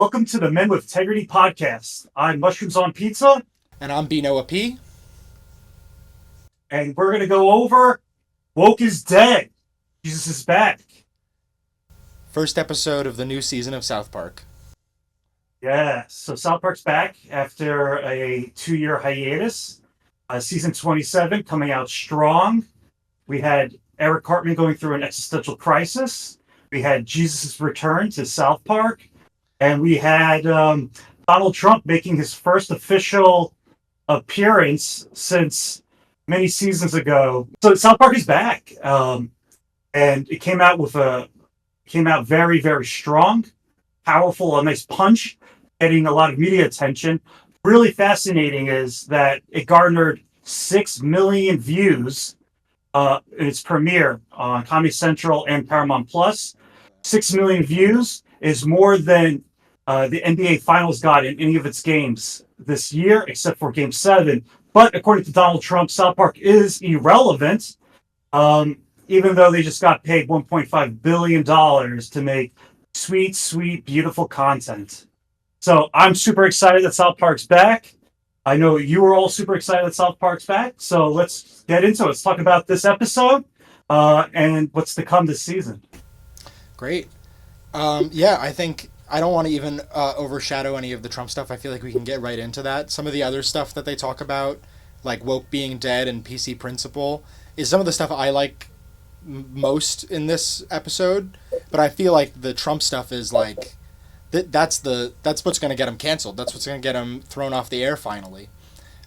Welcome to the Men with Tegridy Podcast. I'm Mushrooms on Pizza, And I'm Noah P. and we're going to go over Woke is Dead. Jesus is back. First episode of the new season of South Park. Yeah, so South Park's back after a 2-year hiatus. Season 27 coming out strong. We had Eric Cartman going through an existential crisis. We had Jesus' return to South Park. And we had Donald Trump making his first official appearance since many seasons ago. So South Park is back. And it came out very, very strong, powerful, a nice punch, getting a lot of media attention. Really fascinating is that it garnered 6 million views in its premiere on Comedy Central and Paramount Plus. 6 million views is more than the NBA Finals got in any of its games this year, except for Game 7. But according to Donald Trump, South Park is irrelevant, even though they just got paid $1.5 billion to make sweet, sweet, beautiful content. So I'm super excited that South Park's back. I know you were all super excited that South Park's back. So let's get into it. Let's talk about this episode and what's to come this season. Great. I think I don't want to even overshadow any of the Trump stuff. I feel like we can get right into that. Some of the other stuff that they talk about, like woke being dead and PC principle, is some of the stuff I like most in this episode. But I feel like the Trump stuff is like that's what's going to get him canceled. That's what's going to get him thrown off the air finally.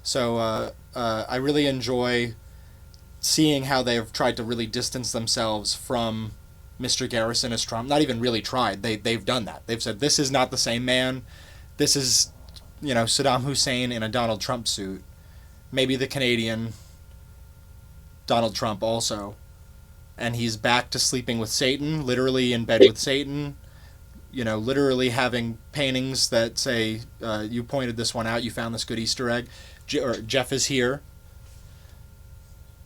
So I really enjoy seeing how they've tried to really distance themselves from Mr. Garrison as Trump. Not even really tried. They've done that. They've said, this is not the same man. This is, Saddam Hussein in a Donald Trump suit. Maybe the Canadian Donald Trump also. And he's back to sleeping with Satan, literally in bed with Satan. Literally having paintings that say, you pointed this one out, you found this good Easter egg. Jeff is here.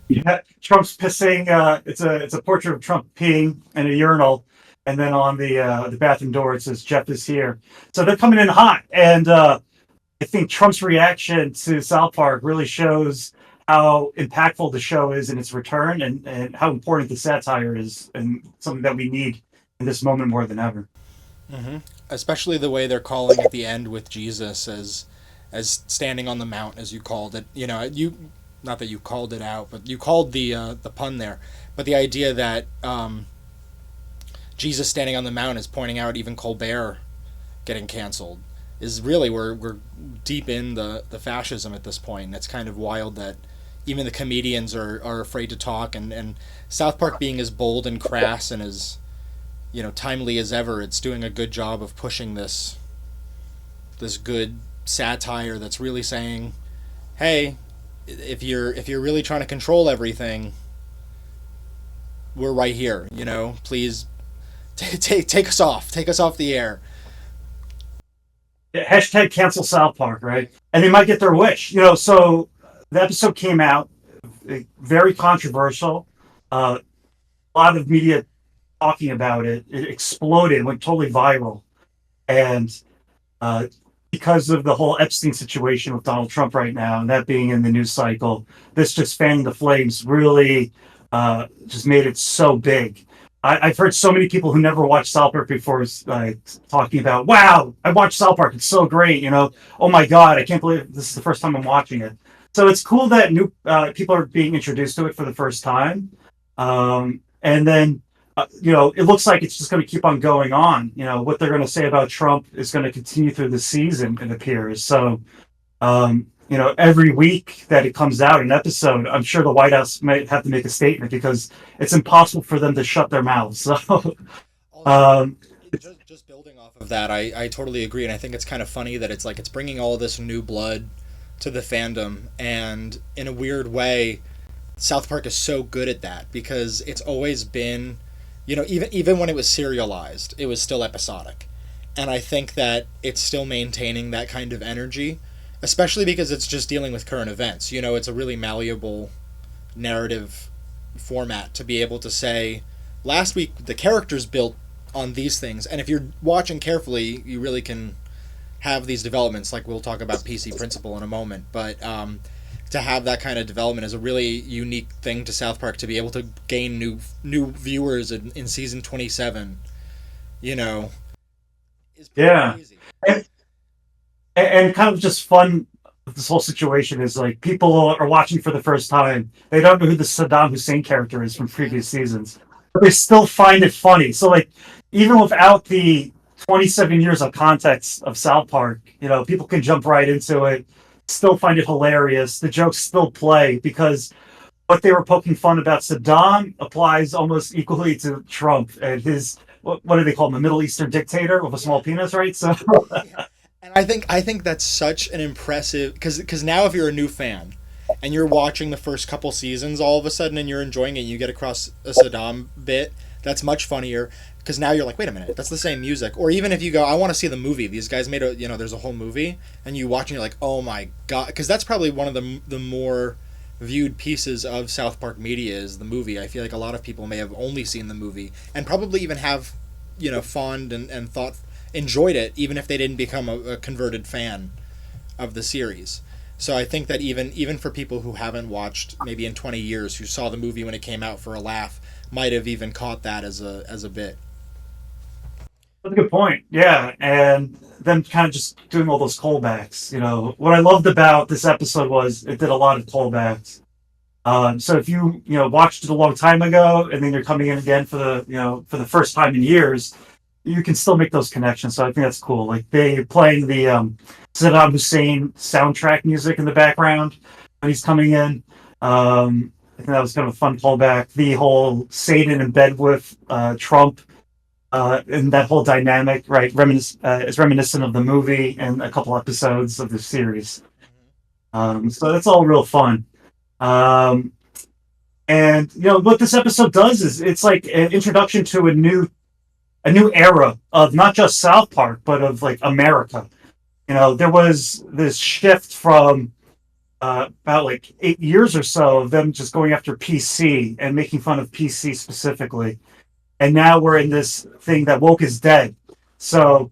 Yeah, Trump's pissing. It's a portrait of Trump peeing in a urinal, and then on the bathroom door it says Jeff is here. So they're coming in hot, and I think Trump's reaction to South Park really shows how impactful the show is in its return, and how important the satire is, and something that we need in this moment more than ever. Mm-hmm. Especially the way they're calling at the end with Jesus as standing on the mount, as you called it. Not that you called it out, but you called the pun there. But the idea that Jesus standing on the mount is pointing out even Colbert getting canceled is really, we're deep in the fascism at this point. And it's kind of wild that even the comedians are afraid to talk. And South Park being as bold and crass and as timely as ever, it's doing a good job of pushing this good satire that's really saying, hey, if you're really trying to control everything, we're right here. Please take us off the air. Yeah, hashtag cancel South Park, right? And they might get their wish. So the episode came out very controversial. A lot of media talking about it. It exploded, went totally viral, and because of the whole Epstein situation with Donald Trump right now, and that being in the news cycle, this just fanning the flames really just made it so big. I've heard so many people who never watched South Park before talking about, wow, I watched South Park, it's so great, oh my God, I can't believe this is the first time I'm watching it. So it's cool that new people are being introduced to it for the first time. And then it looks like it's just going to keep on going on. What they're going to say about Trump is going to continue through the season, it appears. So, every week that it comes out, an episode, I'm sure the White House might have to make a statement because it's impossible for them to shut their mouths. So, just building off of that, I totally agree. And I think it's kind of funny that it's bringing all this new blood to the fandom. And in a weird way, South Park is so good at that because it's always been, even when it was serialized, it was still episodic. And I think that it's still maintaining that kind of energy, especially because it's just dealing with current events. It's a really malleable narrative format to be able to say, last week the characters built on these things. And if you're watching carefully, you really can have these developments. Like we'll talk about PC Principle in a moment, but to have that kind of development is a really unique thing to South Park, to be able to gain new viewers in season 27. You know, is pretty crazy. And kind of just fun. This whole situation is like people are watching for the first time. They don't know who the Saddam Hussein character is from previous seasons, but they still find it funny. So like, even without the 27 years of context of South Park, people can jump right into it, still find it hilarious. The jokes still play because what they were poking fun about Saddam applies almost equally to Trump and his, what do they call him, a Middle Eastern dictator with a small penis, right? So And I think that's such an impressive, because now if you're a new fan and you're watching the first couple seasons all of a sudden and you're enjoying it, and you get across a Saddam bit that's much funnier, because now you're like, wait a minute, that's the same music. Or even if you go, I want to see the movie, these guys made there's a whole movie, and you watch and you're like, oh my god, because that's probably one of the more viewed pieces of South Park media is the movie. I feel like a lot of people may have only seen the movie and probably even have fond and thought enjoyed it, even if they didn't become a converted fan of the series. So I think that even for people who haven't watched maybe in 20 years, who saw the movie when it came out for a laugh, might have even caught that as a bit. that's a good point. Yeah, and them kind of just doing all those callbacks. What I loved about this episode was it did a lot of callbacks. So if you watched it a long time ago and then you're coming in again for the first time in years, you can still make those connections. So I think that's cool. Like they playing the Saddam Hussein soundtrack music in the background when he's coming in. I think that was kind of a fun callback. The whole Satan in bed with Trump and that whole dynamic, right? Is reminiscent of the movie and a couple episodes of the series. So that's all real fun. And what this episode does is it's like an introduction to a new era of not just South Park, but of like America. There was this shift from about like 8 years or so of them just going after PC and making fun of PC specifically. And now we're in this thing that woke is dead. So,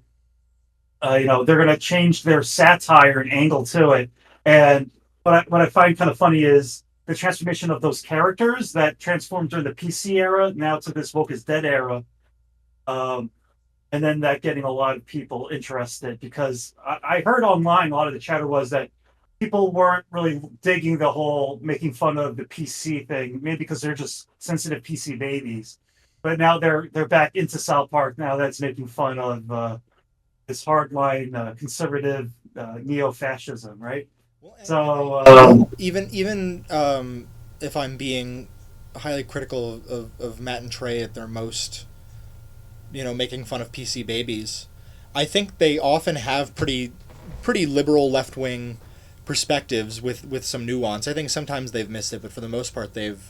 they're going to change their satire and angle to it. And what I find kind of funny is the transformation of those characters that transformed during the PC era now to this woke is dead era. And then that getting a lot of people interested, because I heard online a lot of the chatter was that people weren't really digging the whole making fun of the PC thing, maybe because they're just sensitive PC babies. But now they're back into South Park now that's making fun of this hardline conservative neo-fascism, right? Well, so even if I'm being highly critical of Matt and Trey at their most, making fun of PC babies, I think they often have pretty liberal left-wing perspectives with some nuance. I think sometimes they've missed it, but for the most part they've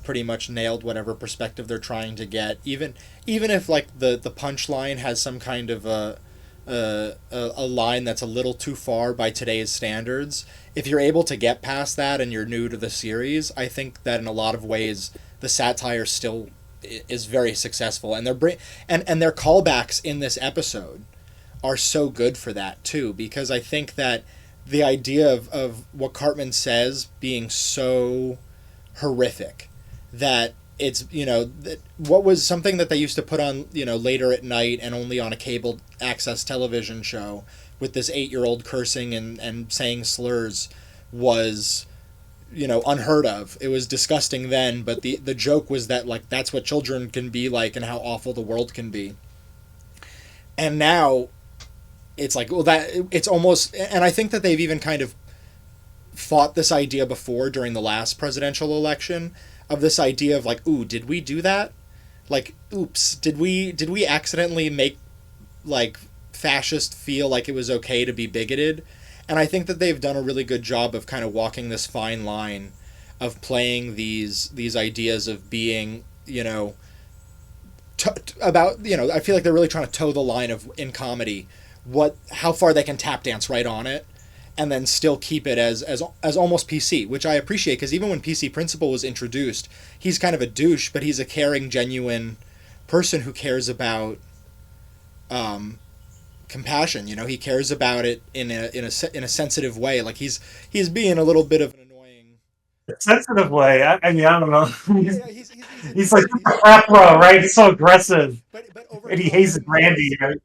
pretty much nailed whatever perspective they're trying to get. Even if like the punchline has some kind of a line that's a little too far by today's standards, if you're able to get past that and you're new to the series, I think that in a lot of ways the satire still is very successful, and their callbacks in this episode are so good for that too, because I think that the idea of what Cartman says being so horrific that it's that what was something that they used to put on later at night and only on a cable access television show with this 8-year-old cursing and saying slurs was unheard of. It was disgusting then, but the joke was that like that's what children can be like and how awful the world can be. And now it's like, well, that it's almost, and I think that they've even kind of fought this idea before during the last presidential election of this idea of like, ooh, did we do that? Like, oops, did we accidentally make like fascist feel like it was okay to be bigoted? And I think that they've done a really good job of kind of walking this fine line of playing these ideas of being, about, I feel like they're really trying to toe the line of, in comedy, how far they can tap dance right on it and then still keep it as almost PC, which I appreciate, because even when PC Principle was introduced, he's kind of a douche, but he's a caring, genuine person who cares about compassion. He cares about it in a sensitive way. Like he's being a little bit of an annoying, sensitive way. I mean, I don't know. yeah, He's like he's super afro, right? He's so aggressive, but over and he hates Randy. Right?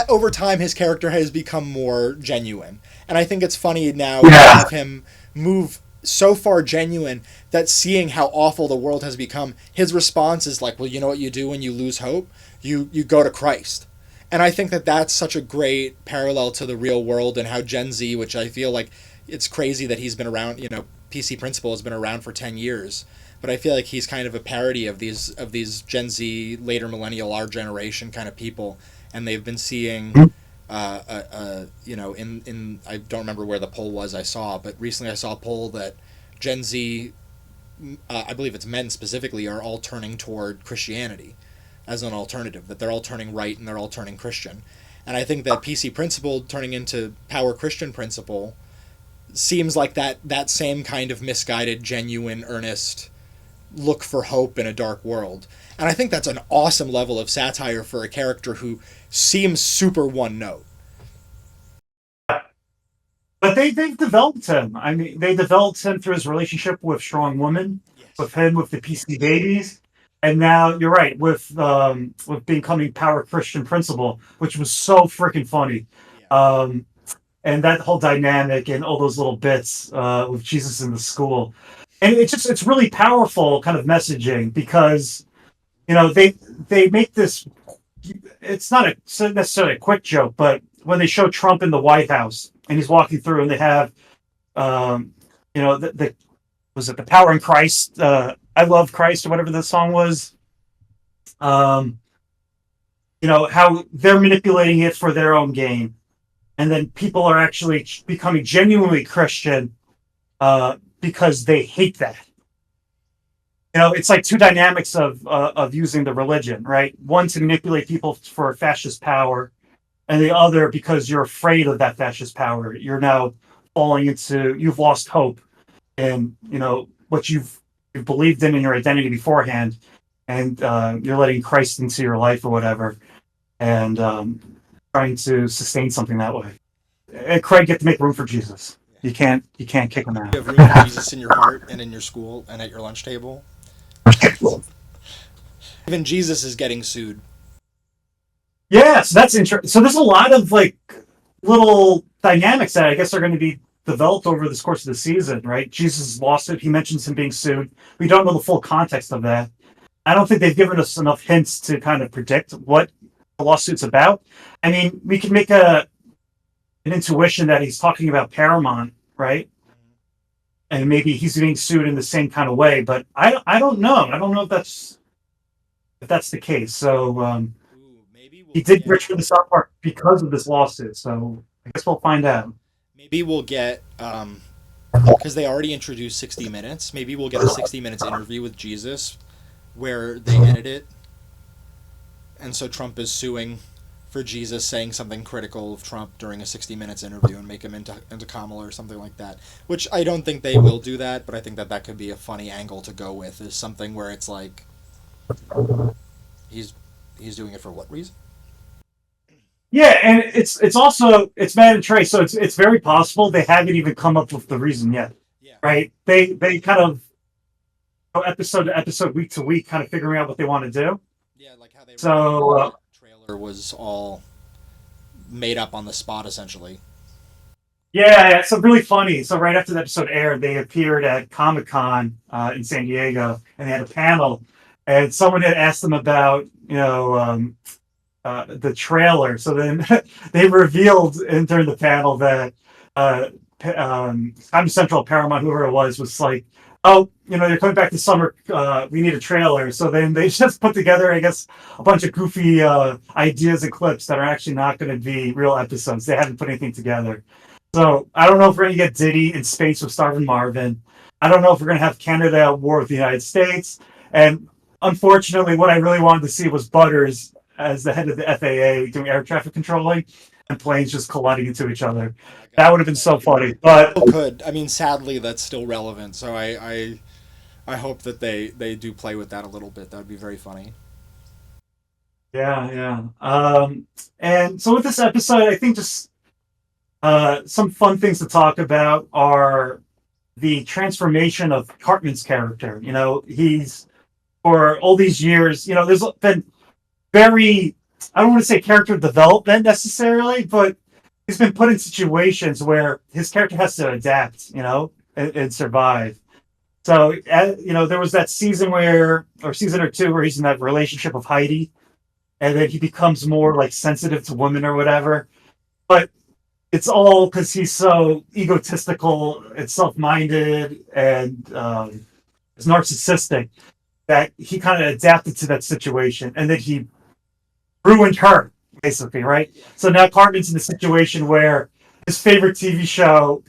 over time his character has become more genuine, and I think it's funny now to Yeah. have him move so far genuine that seeing how awful the world has become, his response is like, well, you know what you do when you lose hope? You go to Christ. And I think that that's such a great parallel to the real world and how Gen Z, which I feel like it's crazy that he's been around, PC Principle has been around for 10 years, but I feel like he's kind of a parody of these Gen Z, later millennial, our generation kind of people, and they've been seeing in I don't remember where the poll was I saw, but recently I saw a poll that Gen Z, I believe it's men specifically, are all turning toward Christianity as an alternative, that they're all turning right and they're all turning Christian. And I think that PC Principle turning into Power Christian Principle seems like that same kind of misguided, genuine, earnest look for hope in a dark world. And I think that's an awesome level of satire for a character who seems super one note. But they've developed him. I mean, they developed him through his relationship with Strong Woman, Yes. with him with the PC babies, and now you're right with becoming Power Christian Principle, which was so freaking funny. Yeah. And that whole dynamic and all those little bits with Jesus in the school, and it's really powerful kind of messaging because they make this. It's not necessarily a quick joke, but when they show Trump in the White House and he's walking through, and they have, the was it the Power in Christ? I love Christ or whatever the song was. How they're manipulating it for their own gain, and then people are actually becoming genuinely Christian because they hate that. It's like two dynamics of using the religion, right? One to manipulate people for fascist power, and the other because you're afraid of that fascist power. You're now you've lost hope in what you've believed in your identity beforehand, and you're letting Christ into your life or whatever, and trying to sustain something that way. And Craig, get to make room for Jesus. You can't kick him out. You have room for Jesus in your heart and in your school and at your lunch table. Even Jesus is getting sued. Yeah, so that's interesting. So there's a lot of like little dynamics that I guess are going to be developed over this course of the season, right? Jesus' lawsuit. He mentions him being sued. We don't know the full context of that. I don't think they've given us enough hints to kind of predict what the lawsuit's about. I mean, we can make an intuition that he's talking about Paramount, right? And maybe he's being sued in the same kind of way, but I don't know. I don't know if that's the case. So he did rich for the South Park because of this lawsuit. So I guess we'll find out. Maybe we'll get because they already introduced 60 Minutes. Maybe we'll get a 60 Minutes interview with Jesus where they edit it, and so Trump is suing for Jesus saying something critical of Trump during a 60 Minutes interview and make him into Kamala or something like that. Which I don't think they will do that, but I think that could be a funny angle to go with, is something where it's like he's doing it for what reason? Yeah, and it's also Matt and Trey, so it's very possible they haven't even come up with the reason yet. Yeah. Right? They kind of go episode to episode, week to week, kind of figuring out what they want to do. Yeah, like how they the trailer was all made up on the spot, essentially. Yeah, so really funny. So right after the episode aired, they appeared at Comic-Con in San Diego, and they had a panel, and someone had asked them about the trailer. So then they revealed during the panel that Comedy Central, Paramount, whoever it was like, oh, you're coming back this summer. We need a trailer. So then they just put together, I guess, a bunch of goofy ideas and clips that are actually not going to be real episodes. They haven't put anything together. So I don't know if we're going to get Diddy in space with Starvin Marvin. I don't know if we're going to have Canada at war with the United States. And unfortunately, what I really wanted to see was Butters as the head of the FAA doing air traffic controlling and planes just colliding into each other. That would have been so funny. But could. I mean, sadly, that's still relevant. So I hope that they do play with that a little bit. That would be very funny. Yeah, yeah. And so with this episode, I think just some fun things to talk about are the transformation of Cartman's character. He's for all these years. There's been very, I don't want to say character development necessarily, but he's been put in situations where his character has to adapt, and survive. So, there was that season or season or two, where he's in that relationship with Heidi, and then he becomes more like sensitive to women or whatever. But it's all because he's so egotistical and self-minded and is narcissistic that he kind of adapted to that situation, and then he ruined her, basically, right? So now Cartman's in the situation where his favorite TV show,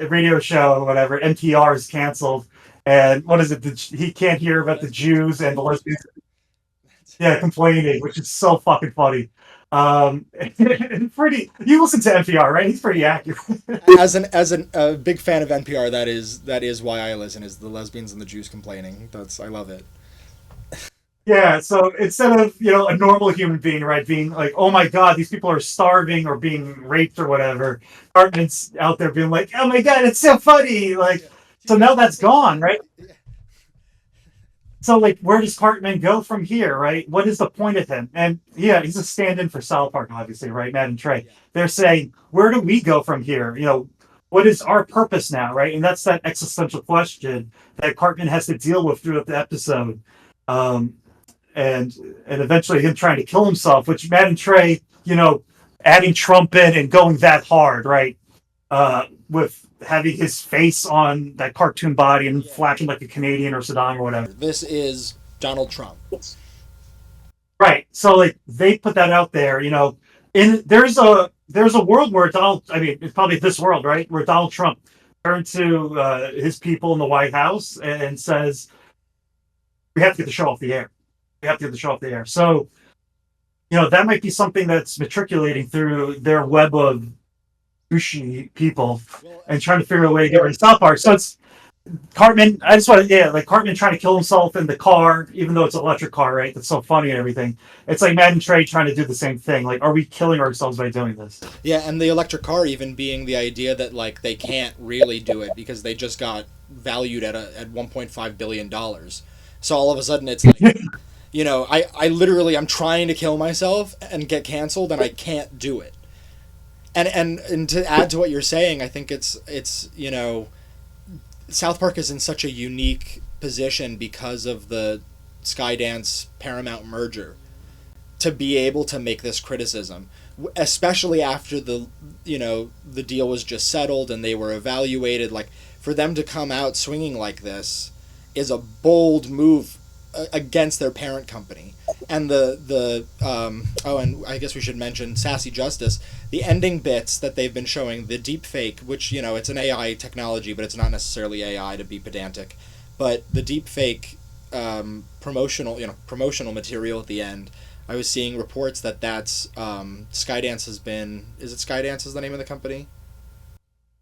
radio show, whatever, NPR is canceled, and what is it? He can't hear about the Jews and the lesbians. Yeah, complaining, which is so fucking funny. And pretty. You listen to NPR, right? He's pretty accurate. As a big fan of NPR, that is why I listen. Is the lesbians and the Jews complaining? I love it. Yeah, so instead of, a normal human being, right, being like, oh my God, these people are starving or being raped or whatever, Cartman's out there being like, oh my God, it's so funny. Like, so now that's gone, right? So, like, where does Cartman go from here, right? What is the point of him? And yeah, he's a stand-in for South Park, obviously, right? Matt and Trey. They're saying, where do we go from here? What is our purpose now, right? And that's that existential question that Cartman has to deal with throughout the episode. Um, and eventually him trying to kill himself, which Matt and Trey, adding Trump in and going that hard, right? With having his face on that cartoon body and flashing like a Canadian or Saddam or whatever. This is Donald Trump. Right. So like they put that out there, there's a world where it's probably this world, right? Where Donald Trump turned to his people in the White House and says, we have to get the show off the air. We have to get the show off the air. So, that might be something that's matriculating through their web of douchey people and trying to figure out a way to get rid of South Park. So it's Cartman. I just want to, like Cartman trying to kill himself in the car, even though it's an electric car, right? That's so funny and everything. It's like Matt and Trey trying to do the same thing. Like, are we killing ourselves by doing this? Yeah, and the electric car even being the idea that like they can't really do it because they just got valued at $1.5 billion. So all of a sudden it's like, I literally I'm trying to kill myself and get canceled and I can't do it. And to add to what you're saying, I think it's South Park is in such a unique position because of the Skydance Paramount merger to be able to make this criticism, especially after the deal was just settled and they were evaluated. Like, for them to come out swinging like this is a bold move against their parent company. And and I guess we should mention Sassy Justice, the ending bits that they've been showing, the deep fake, which it's an AI technology, but it's not necessarily AI, to be pedantic, but the deep fake promotional material at the end. I was seeing reports that's Skydance has been. Is it Skydance is the name of the company?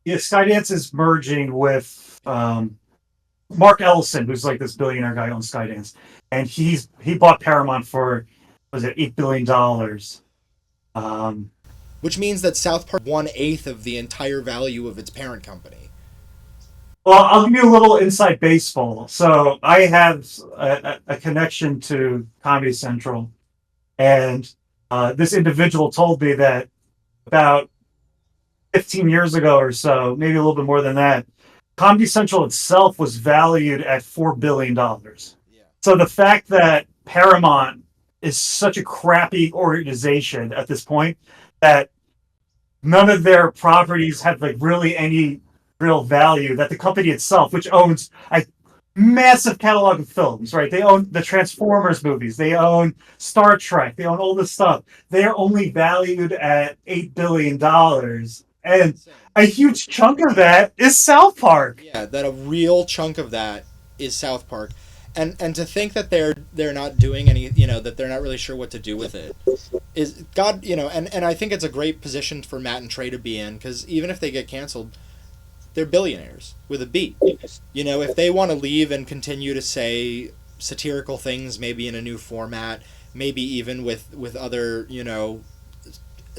Yeah, Skydance is merging with Mark Ellison, who's like this billionaire guy on Skydance, and he bought Paramount for, was it $8 billion? Which means that South Park 1/8 of the entire value of its parent company. Well, I'll give you a little inside baseball. So I have a connection to Comedy Central, and this individual told me that about 15 years ago or so, maybe a little bit more than that, Comedy Central itself was valued at $4 billion. Yeah. So the fact that Paramount is such a crappy organization at this point that none of their properties have like really any real value, that the company itself, which owns a massive catalog of films, right? They own the Transformers movies, they own Star Trek, they own all this stuff. They're only valued at $8 billion. And a huge chunk of that is South Park. Yeah, that a real chunk of that is South Park. And to think that they're not doing any, that they're not really sure what to do with it is God, and I think it's a great position for Matt and Trey to be in, because even if they get canceled, they're billionaires with a B. If they want to leave and continue to say satirical things, maybe in a new format, maybe even with other,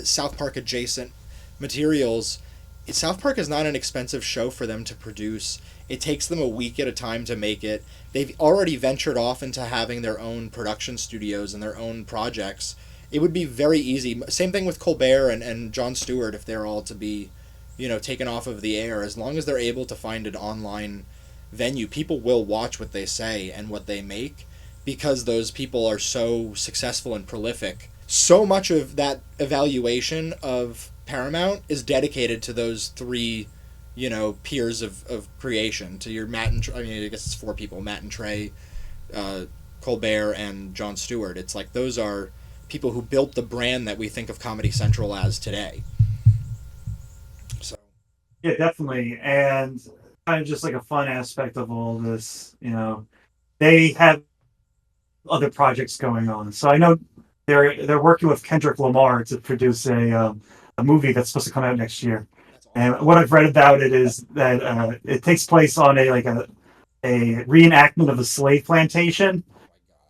South Park adjacent materials. South Park is not an expensive show for them to produce. It takes them a week at a time to make it. They've already ventured off into having their own production studios and their own projects. It would be very easy. Same thing with Colbert and Jon Stewart, if they're all to be, taken off of the air. As long as they're able to find an online venue, people will watch what they say and what they make because those people are so successful and prolific. So much of that evaluation of Paramount is dedicated to those three, peers of creation. To your Matt and I guess it's four people: Matt and Trey, Colbert, and Jon Stewart. It's like those are people who built the brand that we think of Comedy Central as today. So Yeah, definitely. And kind of just like a fun aspect of all this, they have other projects going on. So I know they're working with Kendrick Lamar to produce a movie that's supposed to come out next year. And what I've read about it is that it takes place on a reenactment of a slave plantation,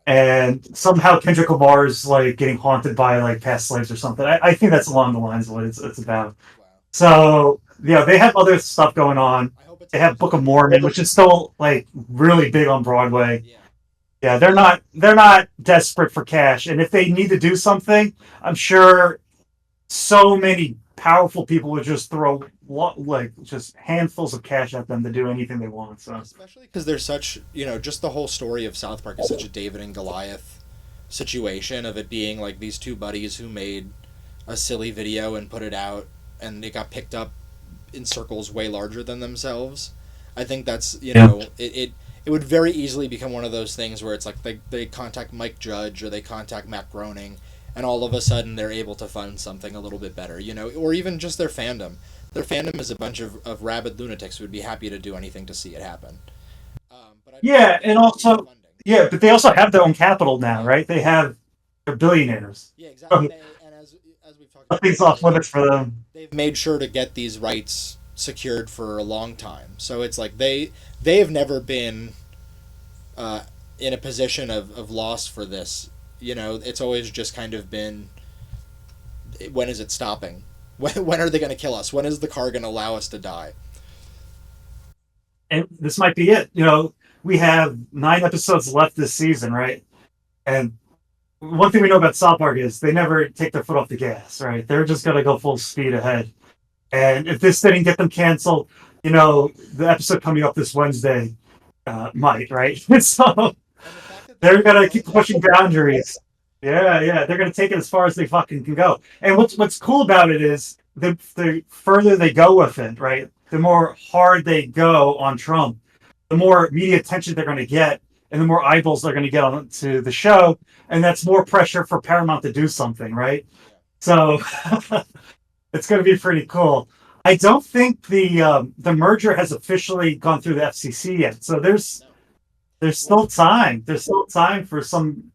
and somehow Kendrick Lamar is like getting haunted by like past slaves or something. I think that's along the lines of what it's about. So they have other stuff going on. They have Book of Mormon, which is still like really big on Broadway. Yeah, they're not desperate for cash, and if they need to do something, I'm sure so many powerful people would just throw like just handfuls of cash at them to do anything they want. So especially because they're such, just the whole story of South Park is such a David and Goliath situation of it being like these two buddies who made a silly video and put it out, and it got picked up in circles way larger than themselves. I think that's it would very easily become one of those things where it's like they contact Mike Judge or they contact Matt Groening, and all of a sudden they're able to fund something a little bit better, or even just their fandom. Their fandom is a bunch of rabid lunatics who would be happy to do anything to see it happen. And also, but they also have their own capital now, right? They're billionaires. Yeah, exactly. And as we've talked about, nothing's off limits for them. They've made sure to get these rights secured for a long time. So it's like they have never been in a position of loss for this. It's always just kind of been, when is it stopping? When are they going to kill us? When is the car going to allow us to die? And this might be it. We have 9 episodes left this season, right? And one thing we know about South Park is they never take their foot off the gas, right? They're just going to go full speed ahead. And if this didn't get them canceled, the episode coming up this Wednesday might, right? So they're going to keep pushing boundaries. Yeah. They're going to take it as far as they fucking can go. And what's cool about it is the further they go with it, right? The more hard they go on Trump, the more media attention they're going to get, and the more eyeballs they're going to get onto the show. And that's more pressure for Paramount to do something, right? So it's going to be pretty cool. I don't think the merger has officially gone through the FCC yet. So there's still time. There's still time for some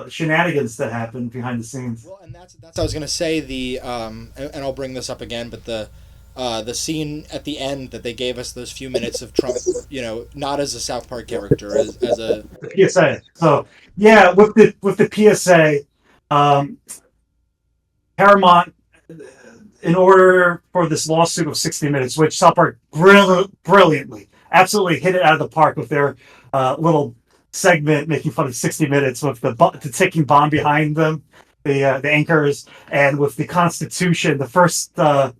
shenanigans that happen behind the scenes. Well, and that's I was gonna say and I'll bring this up again, but the scene at the end that they gave us those few minutes of Trump, not as a South Park character, as a the PSA. So yeah, with the PSA, Paramount, in order for this lawsuit of 60 Minutes, which South Park brilliantly, absolutely hit it out of the park with their little segment making fun of 60 Minutes with the ticking bomb behind them, the anchors, and with the Constitution, the first the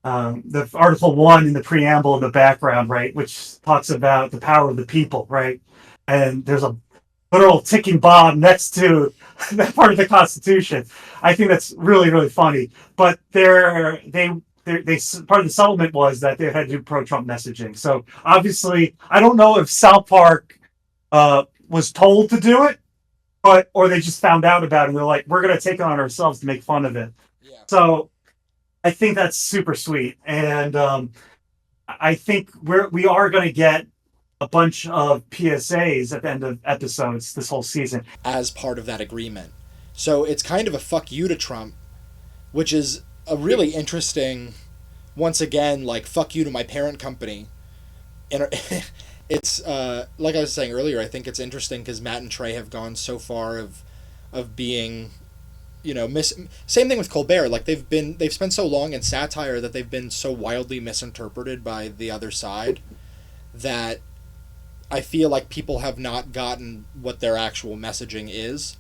Article 1 in the preamble in the background, right, which talks about the power of the people, right, and there's a literal ticking bomb next to that part of the Constitution. I think that's really, really funny. But they part of the settlement was that they had to do pro-Trump messaging. So obviously, I don't know if South Park was told to do it, or they just found out about it and they're like, we're going to take it on ourselves to make fun of it. Yeah. So I think that's super sweet, and I think we are going to get a bunch of PSAs at the end of episodes this whole season as part of that agreement. So it's kind of a fuck you to Trump, which is a really interesting, once again, like, fuck you to my parent company. And it's like I was saying earlier, I think it's interesting because Matt and Trey have gone so far of of being, same thing with Colbert. Like they've spent so long in satire that they've been so wildly misinterpreted by the other side that I feel like people have not gotten what their actual messaging is.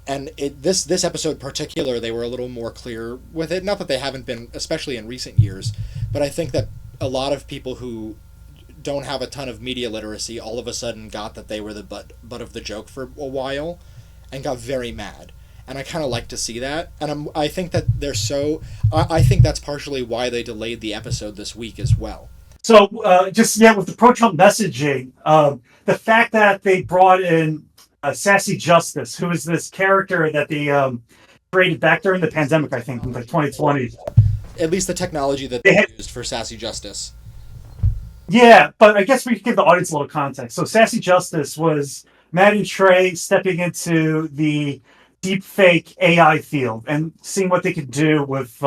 And this episode in particular, they were a little more clear with it. Not that they haven't been, especially in recent years, but I think that a lot of people who don't have a ton of media literacy all of a sudden got that they were the butt of the joke for a while and got very mad. And I kind of like to see that. And I think that I think that's partially why they delayed the episode this week as well. So with the pro-Trump messaging, the fact that they brought in Sassy Justice, who is this character that they created back during the pandemic, I think, in like 2020. At least the technology that they used for Sassy Justice. Yeah, but I guess we could give the audience a little context. So Sassy Justice was Matt and Trey stepping into the deep fake AI field and seeing what they could do with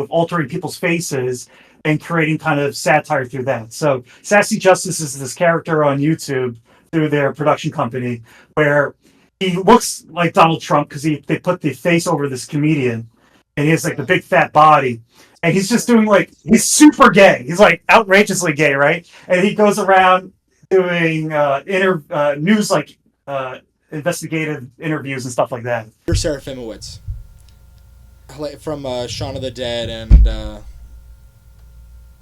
altering people's faces and creating kind of satire through that. So Sassy Justice is this character on YouTube through their production company where he looks like Donald Trump because they put the face over this comedian and he has like the big fat body. And he's just doing he's super gay. He's like outrageously gay, right? And he goes around doing news, investigative interviews and stuff like that. Peter Serafimowicz from Shaun of the Dead, and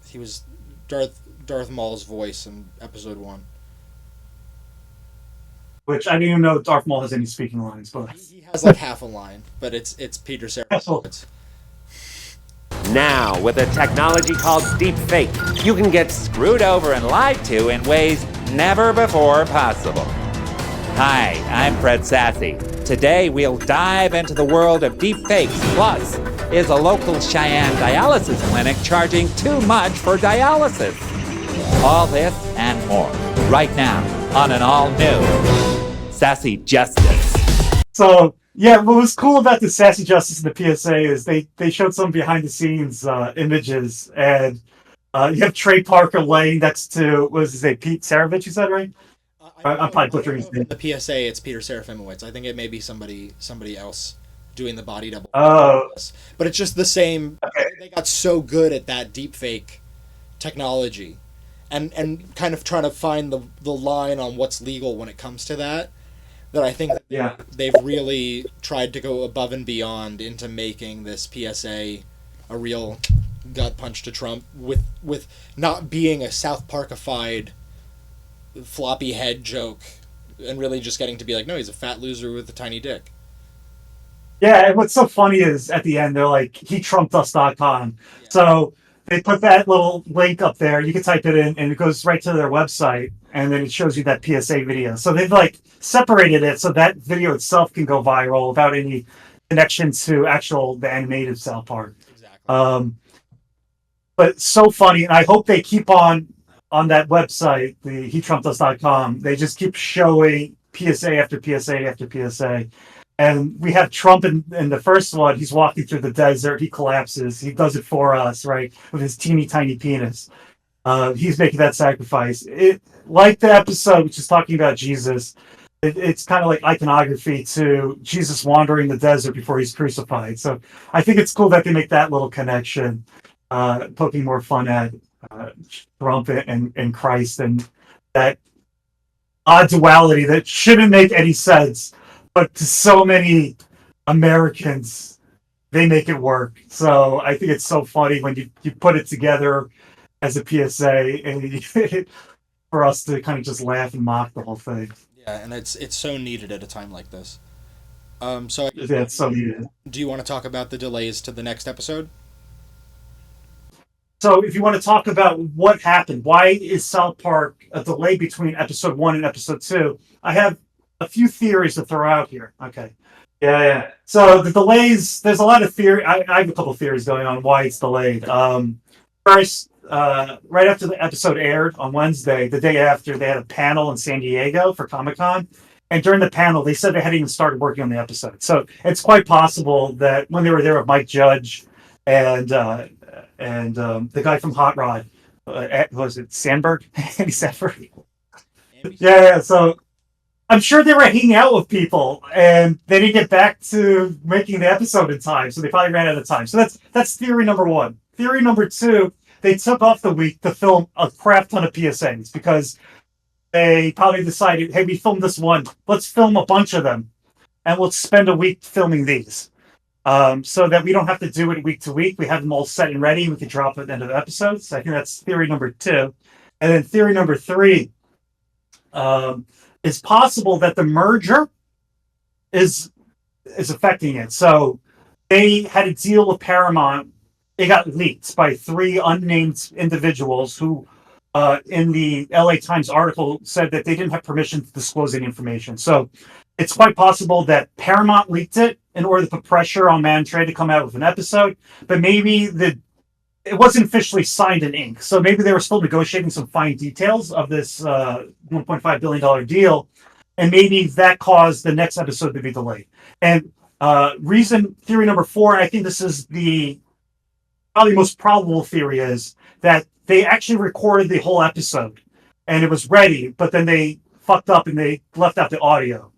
he was Darth Maul's voice in episode 1. Which I didn't even know Darth Maul has any speaking lines, but he has like half a line, but it's Peter Serafimowicz. Now, with a technology called deepfake, you can get screwed over and lied to in ways never before possible. Hi, I'm Fred Sassy. Today, we'll dive into the world of deepfakes. Plus, is a local Cheyenne dialysis clinic charging too much for dialysis? All this and more, right now, on an all-new Sassy Justice. So, yeah, what was cool about the Sassy Justice and the PSA is they showed some behind-the-scenes images, and you have Trey Parker laying next to, what was his name, Pete Saravich, you said, right? I'm probably butchering his name. The PSA, it's Peter Serafimowicz. I think it may be somebody else doing the body double. Oh. But it's just the same. Okay. They got so good at that deepfake technology and kind of trying to find the line on what's legal when it comes to that I think they've really tried to go above and beyond into making this PSA a real gut punch to Trump with not being a South Parkified floppy head joke and really just getting to be like, no, he's a fat loser with a tiny dick. Yeah, and what's so funny is at the end they're like, HeTrumpedUs.com. Yeah. So they put that little link up there. You can type it in and it goes right to their website, and then it shows you that PSA video. So they've separated it so that video itself can go viral without any connection to the animated South Park. Exactly. But it's so funny, and I hope they keep on that website, the HeTrumpedUs.com. They just keep showing PSA after PSA after PSA. And we have Trump in the first one. He's walking through the desert. He collapses. He does it for us, right? With his teeny tiny penis. He's making that sacrifice. Like the episode, which is talking about Jesus, it's kind of like iconography to Jesus wandering the desert before he's crucified. So I think it's cool that they make that little connection, poking more fun at Trump and Christ and that odd duality that shouldn't make any sense. But to so many Americans, they make it work. So I think it's so funny when you put it together as a PSA and for us to kind of just laugh and mock the whole thing. Yeah, and it's so needed at a time like this. Yeah, it's so needed. Do you want to talk about the delays to the next episode? So if you want to talk about what happened, why is South Park a delay between episode 1 and episode 2? I have a few theories to throw out here. Okay. Yeah. So the delays, there's a lot of theory. I have a couple of theories going on why it's delayed. First, right after the episode aired on Wednesday, the day after, they had a panel in San Diego for Comic-Con. And during the panel, they said they hadn't even started working on the episode. So it's quite possible that when they were there with Mike Judge and the guy from Hot Rod, was it Sandberg? Andy Samberg? Yeah. So I'm sure they were hanging out with people, and they didn't get back to making the episode in time, so they probably ran out of time. So that's theory number one. Theory number two: they took off the week to film a crap ton of PSAs because they probably decided, hey, we filmed this one, let's film a bunch of them, and we'll spend a week filming these. So that we don't have to do it week to week. We have them all set and ready. We can drop it at the end of the episodes. So I think that's theory number two. And then theory number three, it's possible that the merger is affecting it. So they had a deal with Paramount. It got leaked by three unnamed individuals who, in the LA Times article, said that they didn't have permission to disclose any information. So it's quite possible that Paramount leaked it in order to put pressure on Man Trey to come out with an episode, but maybe it wasn't officially signed in ink. So maybe they were still negotiating some fine details of this $1.5 billion deal, and maybe that caused the next episode to be delayed. And theory number four, and I think this is probably most probable theory, is that they actually recorded the whole episode and it was ready, but then they fucked up and they left out the audio.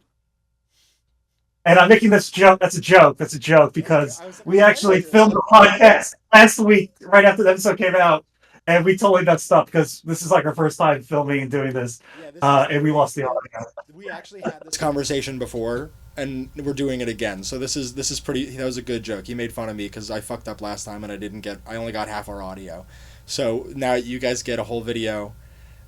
And I'm making this joke. That's a joke because we actually filmed the podcast last week, right after the episode came out, and we totally messed up because this is like our first time filming and doing this, and we lost the audio. We actually had this conversation before, and we're doing it again. So this is pretty. That was a good joke. He made fun of me because I fucked up last time and I only got half our audio. So now you guys get a whole video,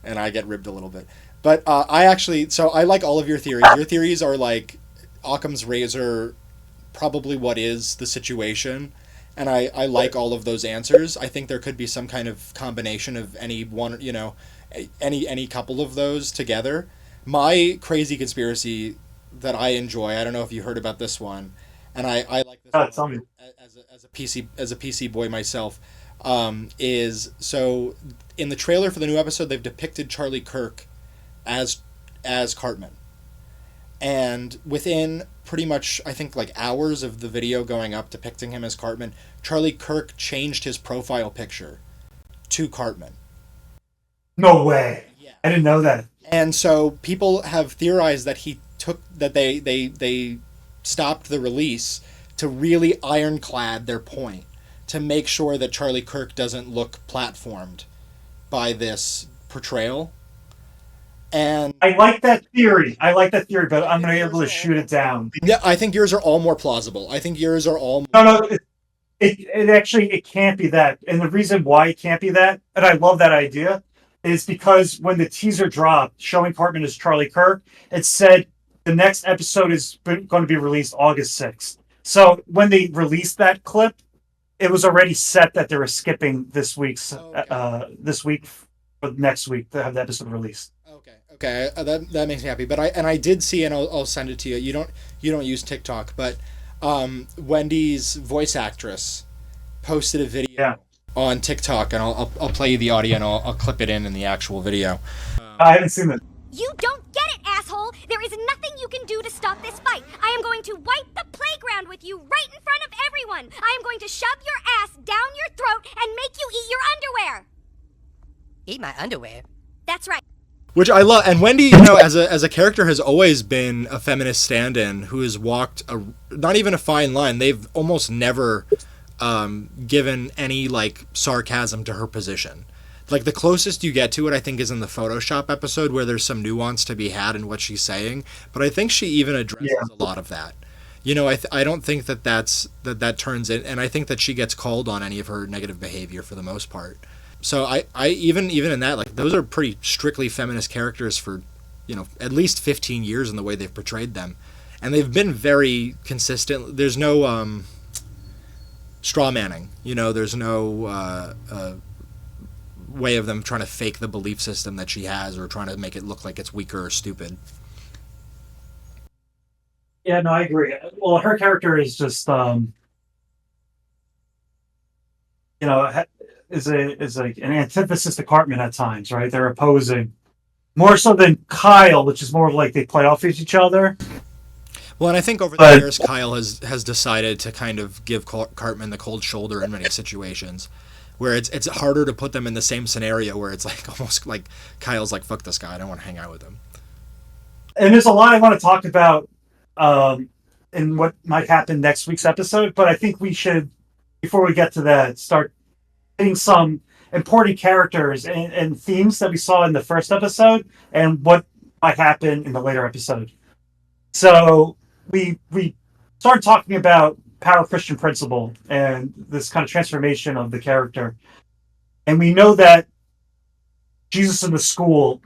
and I get ribbed a little bit. But I like all of your theories. Your theories are like Occam's razor, probably what is the situation, and I like all of those answers. I think there could be some kind of combination of any one, any couple of those together. My crazy conspiracy that I enjoy, I don't know if you heard about this one, and I like this one as a PC boy myself, is so in the trailer for the new episode they've depicted Charlie Kirk as Cartman. And within pretty much, I think, like hours of the video going up depicting him as Cartman, Charlie Kirk changed his profile picture to Cartman. No way. Yeah. I didn't know that. And so people have theorized that they stopped the release to really ironclad their point, to make sure that Charlie Kirk doesn't look platformed by this portrayal. And I like that theory, but I'm going to be able to shoot it down. Yeah, I think yours are all more plausible. I think yours are all... No, it can't be that. And the reason why it can't be that, and I love that idea, is because when the teaser dropped showing Cartman as Charlie Kirk, it said the next episode is going to be released August 6th. So when they released that clip, it was already set that they were skipping this week for next week to have the episode released. Okay, that makes me happy. But I did see, and I'll send it to you. You don't use TikTok, but Wendy's voice actress posted a video on TikTok, and I'll play you the audio, and I'll clip it in the actual video. I haven't seen it. You don't get it, asshole! There is nothing you can do to stop this fight. I am going to wipe the playground with you right in front of everyone. I am going to shove your ass down your throat and make you eat your underwear. Eat my underwear? That's right. Which I love, and Wendy, as a character, has always been a feminist stand-in who has walked not even a fine line. They've almost never given any like sarcasm to her position. Like the closest you get to it, I think, is in the Photoshop episode where there's some nuance to be had in what she's saying. But I think she even addresses a lot of that. I don't think that turns in, and I think that she gets called on any of her negative behavior for the most part. So I even in that, like, those are pretty strictly feminist characters for, at least 15 years in the way they've portrayed them. And they've been very consistent. There's no straw manning, there's no way of them trying to fake the belief system that she has or trying to make it look like it's weaker or stupid. Yeah, no, I agree. Well, her character is just, is like an antithesis to Cartman at times, right? They're opposing more so than Kyle, which is more like they play off each other. Well, and I think over the years, Kyle has decided to kind of give Cartman the cold shoulder in many situations, where it's harder to put them in the same scenario where it's like almost like Kyle's like, fuck this guy, I don't want to hang out with him. And there's a lot I want to talk about in what might happen next week's episode, but I think we should, before we get to that, start hitting some important characters and themes that we saw in the first episode and what might happen in the later episode. So we started talking about Power Christian Principle and this kind of transformation of the character. And we know that Jesus in the school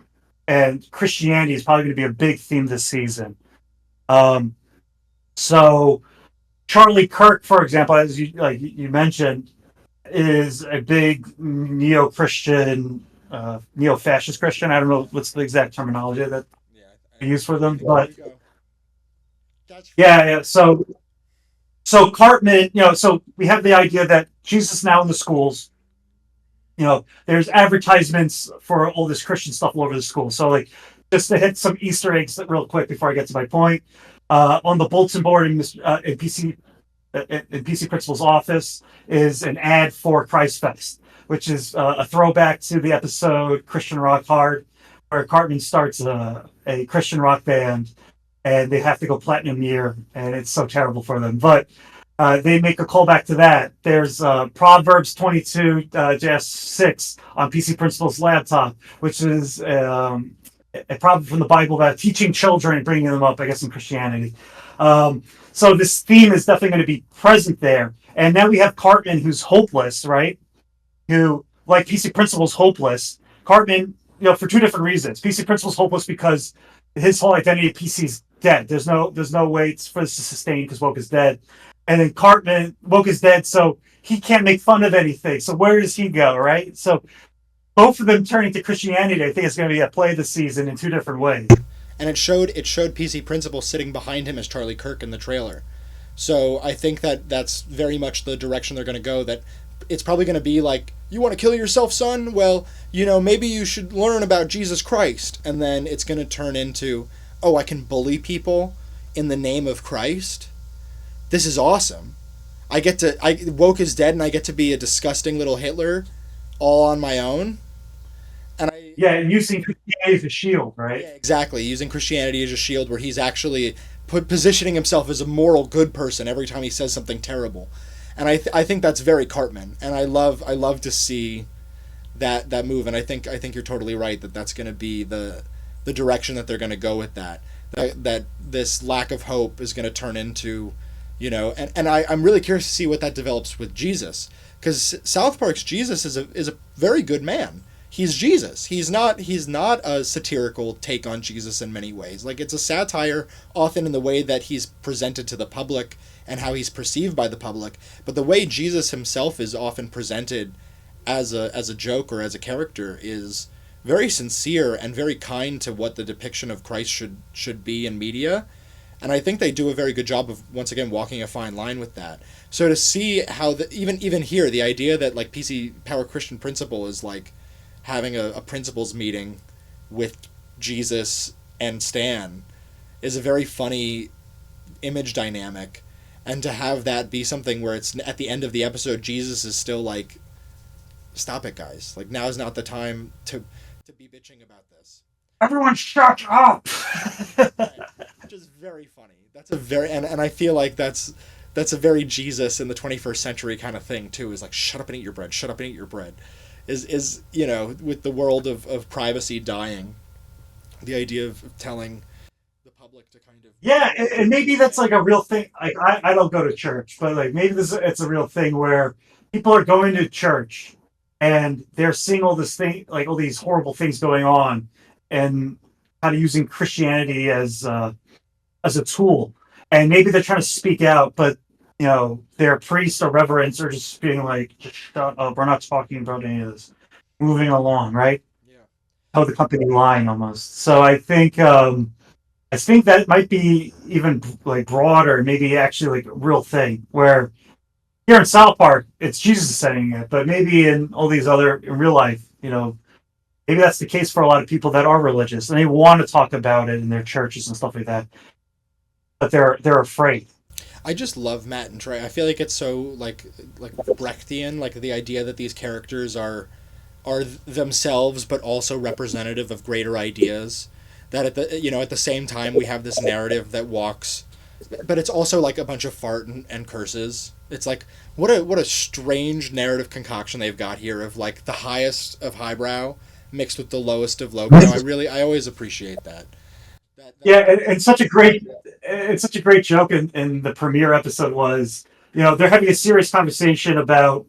and Christianity is probably going to be a big theme this season. So Charlie Kirk, for example, as you mentioned, is a big neo-Christian, neo-fascist Christian. I don't know what's the exact terminology that I use for them, but yeah. So Cartman, so we have the idea that Jesus now in the schools. There's advertisements for all this Christian stuff all over the school. So, like, just to hit some Easter eggs real quick before I get to my point, on the bulletin board in PC Principal's office is an ad for Christ Fest, which is a throwback to the episode Christian Rock Hard, where Cartman starts a Christian rock band, and they have to go platinum year, and it's so terrible for them. But they make a callback to that. There's Proverbs 22-6 on PC Principal's laptop, which is a proverb from the Bible about teaching children and bringing them up, I guess, in Christianity. So this theme is definitely going to be present there. And now we have Cartman, who's hopeless, right? Who, like PC Principal's hopeless. Cartman, for two different reasons. PC Principal's hopeless because his whole identity of PC's dead. There's no way for this to sustain because Woke is dead. And then Cartman, Woke is dead, so he can't make fun of anything. So where does he go, right? So both of them turning to Christianity, I think it's going to be at play this season in two different ways. And it showed PC Principal sitting behind him as Charlie Kirk in the trailer. So I think that's very much the direction they're going to go, that it's probably going to be like, you want to kill yourself, son? Well, maybe you should learn about Jesus Christ. And then it's going to turn into, oh, I can bully people in the name of Christ? This is awesome. Woke is dead and I get to be a disgusting little Hitler all on my own. And using Christianity as a shield, right? Yeah, exactly. Using Christianity as a shield, where he's actually positioning himself as a moral good person every time he says something terrible. And I think that's very Cartman, and I love to see that move. And I think you're totally right that that's going to be the direction that they're going to go with that this lack of hope is going to turn into, and I'm really curious to see what that develops with Jesus, because South Park's Jesus is a very good man. He's Jesus. He's not a satirical take on Jesus in many ways. Like, it's a satire often in the way that he's presented to the public and how he's perceived by the public. But the way Jesus himself is often presented as a joke or as a character is very sincere and very kind to what the depiction of Christ should be in media. And I think they do a very good job of, once again, walking a fine line with that. So to see how even here, the idea that, like, PC Power Christian Principle is like having a principals meeting with Jesus and Stan is a very funny image dynamic. And to have that be something where it's at the end of the episode, Jesus is still like, stop it, guys. Like, now is not the time to be bitching about this. Everyone shut up! Which is very funny. That's a very, and I feel like that's a very Jesus in the 21st century kind of thing too, is like, shut up and eat your bread, shut up and eat your bread. Is with the world of privacy dying, the idea of telling the public to kind of... Yeah, and maybe that's like a real thing. Like, I don't go to church, but like maybe it's a real thing where people are going to church and they're seeing all this thing, like all these horrible things going on, and kind of using Christianity as a tool. And maybe they're trying to speak out, but their priest or reverends are just being like, just shut up, we're not talking about any of this. Moving along, right? Yeah. How the company line almost. So I think that might be even like broader, maybe actually like a real thing, where here in South Park, it's Jesus saying it, but maybe in all these in real life, maybe that's the case for a lot of people that are religious and they want to talk about it in their churches and stuff like that, but they're afraid. I just love Matt and Trey. I feel like it's so like Brechtian, like the idea that these characters are themselves but also representative of greater ideas. that at the same time we have this narrative that walks, but it's also like a bunch of fart and curses. It's like what a strange narrative concoction they've got here of like the highest of highbrow mixed with the lowest of low. I always appreciate that. Yeah, and such a great joke in the premiere episode was, they're having a serious conversation about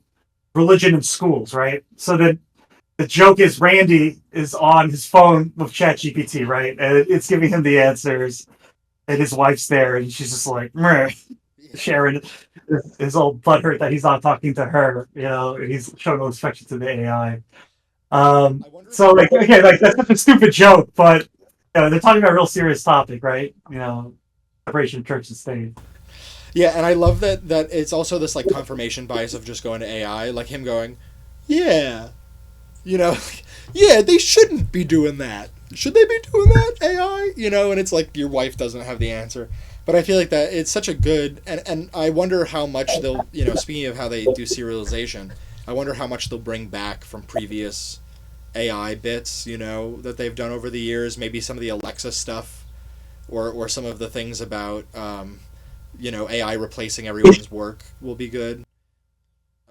religion in schools, right? So then the joke is Randy is on his phone with ChatGPT, right? And it's giving him the answers, and his wife's there, and she's just like, meh. Sharon is all butthurt that he's not talking to her, and he's showing no affection to the AI. So like again, like that's such a stupid joke, but they're talking about a real serious topic, right? Separation of church and state. Yeah, and I love that it's also this like confirmation bias of just going to AI, like him going, yeah, yeah, they shouldn't be doing that. Should they be doing that, AI? And it's like your wife doesn't have the answer. But I feel like that it's such a good, and I wonder how much they'll, speaking of how they do serialization, I wonder how much they'll bring back from previous AI bits, that they've done over the years. Maybe some of the Alexa stuff, or some of the things about, AI replacing everyone's work will be good.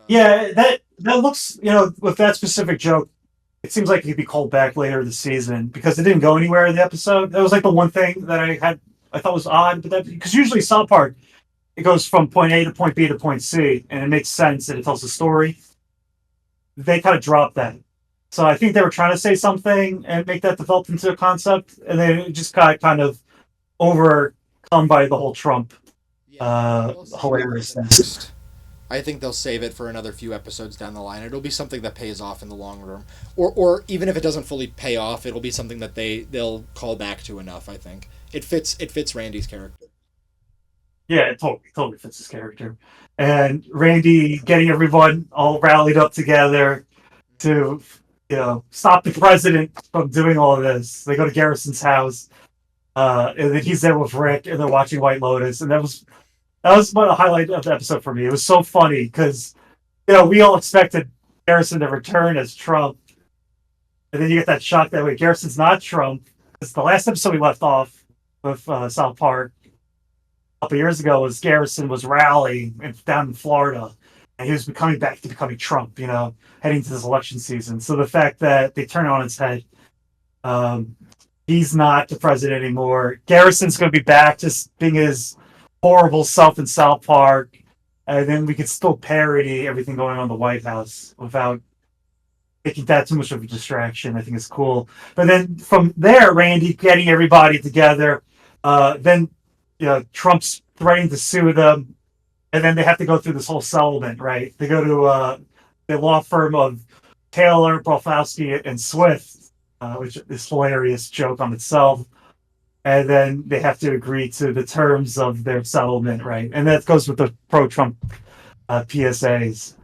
Yeah, that looks, with that specific joke, it seems like it could be called back later this season because it didn't go anywhere in the episode. That was like the one thing that I thought was odd, but because usually South Park, it goes from point A to point B to point C, and it makes sense and it tells a story. They kind of dropped that. So I think they were trying to say something and make that develop into a concept, and then it just got kind of overcome by the whole Trump hilariousness. I think they'll save it for another few episodes down the line. It'll be something that pays off in the long run. Or even if it doesn't fully pay off, it'll be something that they'll call back to enough, I think. It fits Randy's character. Yeah, it totally fits his character. And Randy getting everyone all rallied up together to, stop the president from doing all of this. They go to Garrison's house, and then he's there with Rick, and they're watching White Lotus, and that was one of the highlight of the episode for me. It was so funny because, we all expected Garrison to return as Trump, and then you get that shock that way Garrison's not Trump. Because the last episode we left off with South Park a couple years ago was Garrison was rallying down in Florida, and he was becoming Trump, heading to this election season. So the fact that they turn it on its head, he's not the president anymore. Garrison's going to be back just being his horrible self in South Park, and then we could still parody everything going on in the White House without making that too much of a distraction. I think it's cool. But then from there, Randy getting everybody together, then Trump's threatening to sue them, and then they have to go through this whole settlement, right? They go to the law firm of Taylor, Brofowski, and Swift, which is a hilarious joke on itself. And then they have to agree to the terms of their settlement, right? And that goes with the pro-Trump PSAs.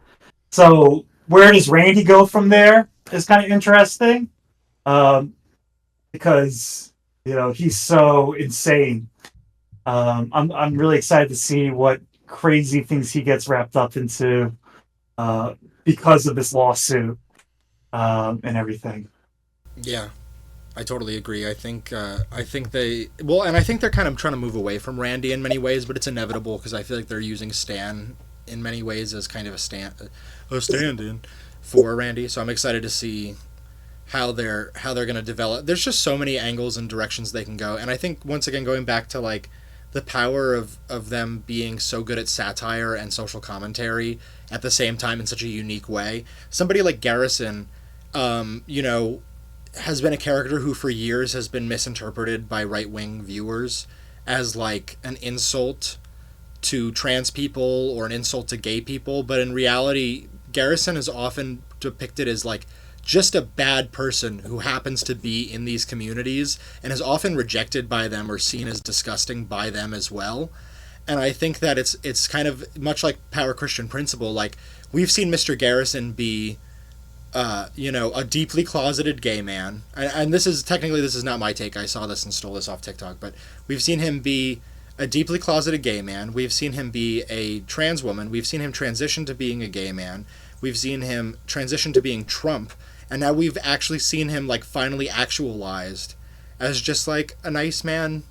So where does Randy go from there is kind of interesting, because he's so insane. I'm really excited to see what crazy things he gets wrapped up into because of this lawsuit and everything. Yeah. I totally agree. I think they're kind of trying to move away from Randy in many ways, but it's inevitable because I feel like they're using Stan in many ways as kind of a stand-in for Randy. So I'm excited to see how they're going to develop. There's just so many angles and directions they can go, and I think once again going back to like the power of them being so good at satire and social commentary at the same time in such a unique way. Somebody like Garrison, has been a character who for years has been misinterpreted by right-wing viewers as like an insult to trans people or an insult to gay people, but in reality Garrison is often depicted as like just a bad person who happens to be in these communities and is often rejected by them or seen as disgusting by them as well. And I think that it's kind of much like Power Christian Principle. Like we've seen Mr. Garrison be a deeply closeted gay man, and this is not my take. I saw this and stole this off TikTok, but we've seen him be a deeply closeted gay man. We've seen him be a trans woman. We've seen him transition to being a gay man. We've seen him transition to being Trump, and now we've actually seen him like finally actualized as just like a nice man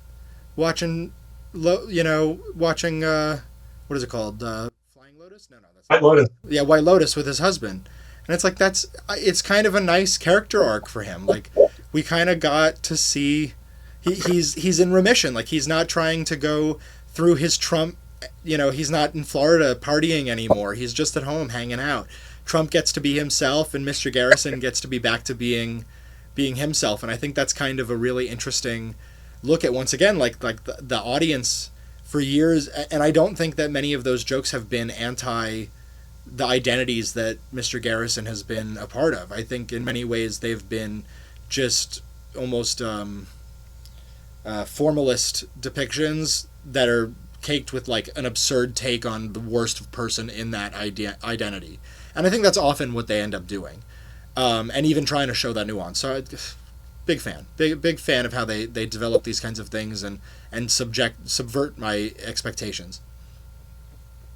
watching, watching what is it called? Flying Lotus? No, that's White Lotus. yeah, White Lotus with his husband. And it's like it's kind of a nice character arc for him. Like we kind of got to see he's in remission. Like he's not trying to go through his Trump. He's not in Florida partying anymore. He's just at home hanging out. Trump gets to be himself, and Mr. Garrison gets to be back to being himself. And I think that's kind of a really interesting look at, once again, like the audience for years. And I don't think that many of those jokes have been anti the identities that Mr. Garrison has been a part of. I think in many ways they've been just almost formalist depictions that are caked with like an absurd take on the worst person in that identity. And I think that's often what they end up doing. And even trying to show that nuance. So big fan of how they develop these kinds of things and subvert my expectations.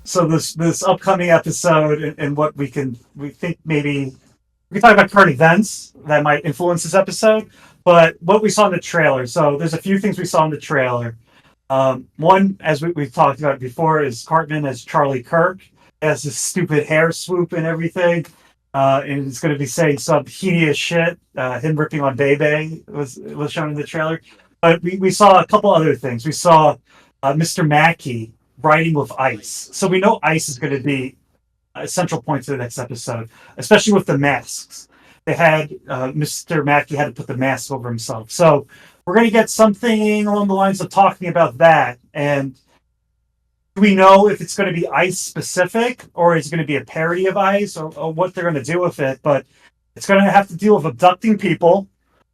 So this upcoming episode and what we think maybe we can talk about current events that might influence this episode, but what we saw in the trailer. So there's a few things we saw in the trailer. One, as we've talked about before, is Cartman as Charlie Kirk. Has this stupid hair swoop and everything. And it's going to be saying some hideous shit. Him ripping on Bebe was shown in the trailer. But we saw a couple other things. We saw Mr. Mackey riding with Ice. So we know Ice is going to be a central point to the next episode, especially with the masks. They had Mr. Mackey had to put the mask over himself. So we're going to get something along the lines of talking about that. And do we know if it's going to be Ice specific, or is it going to be a parody of Ice, or what they're going to do with it? But it's going to have to deal with abducting people